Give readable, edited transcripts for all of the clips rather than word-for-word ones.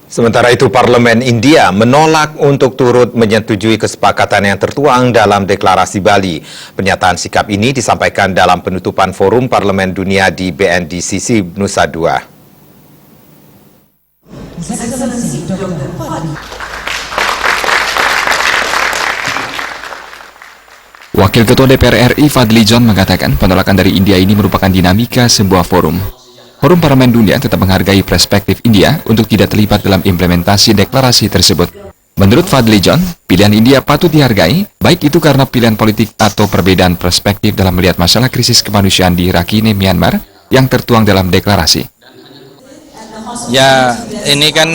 Sementara itu, Parlemen India menolak untuk turut menyetujui kesepakatan yang tertuang dalam Deklarasi Bali. Pernyataan sikap ini disampaikan dalam penutupan Forum Parlemen Dunia di BNDCC Nusa Dua. Wakil Ketua DPR RI Fadli Zon mengatakan penolakan dari India ini merupakan dinamika sebuah forum. Forum Parlemen Dunia tetap menghargai perspektif India untuk tidak terlibat dalam implementasi deklarasi tersebut. Menurut Fadli Zon, pilihan India patut dihargai, baik itu karena pilihan politik atau perbedaan perspektif dalam melihat masalah krisis kemanusiaan di Rakhine, Myanmar yang tertuang dalam deklarasi. Ya, ini kan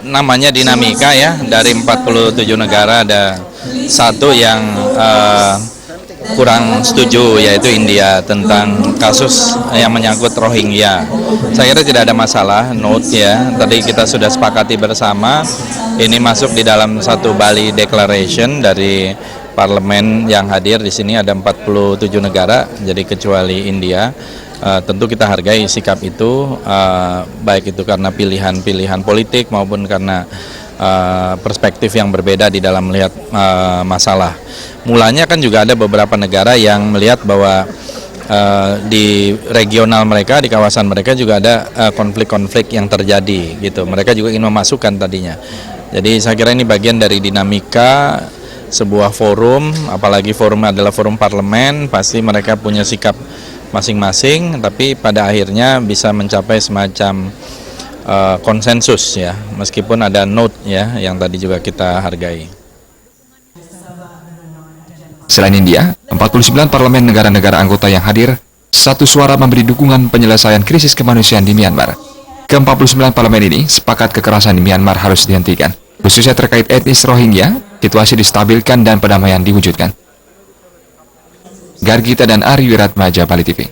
namanya dinamika ya, dari 47 negara ada satu yang kurang setuju, yaitu India, tentang kasus yang menyangkut Rohingya. Saya kira tidak ada masalah, note ya, tadi kita sudah sepakati bersama, ini masuk di dalam satu Bali Declaration dari parlemen yang hadir di sini ada 47 negara, jadi kecuali India. Tentu kita hargai sikap itu, baik itu karena pilihan-pilihan politik maupun karena perspektif yang berbeda di dalam melihat masalah. Mulanya kan juga ada beberapa negara yang melihat bahwa di regional mereka, di kawasan mereka juga ada konflik-konflik yang terjadi gitu. Mereka juga ingin memasukkan tadinya. Jadi saya kira ini bagian dari dinamika sebuah forum, apalagi forum adalah forum parlemen, pasti mereka punya sikap masing-masing, tapi pada akhirnya bisa mencapai semacam konsensus ya, meskipun ada note ya yang tadi juga kita hargai. Selain India, 49 parlemen negara-negara anggota yang hadir satu suara memberi dukungan penyelesaian krisis kemanusiaan di Myanmar. Ke-49 parlemen ini sepakat kekerasan di Myanmar harus dihentikan, khususnya terkait etnis Rohingya, situasi distabilkan dan perdamaian diwujudkan. Gargita dan Ari Wiratmaja, Bali TV.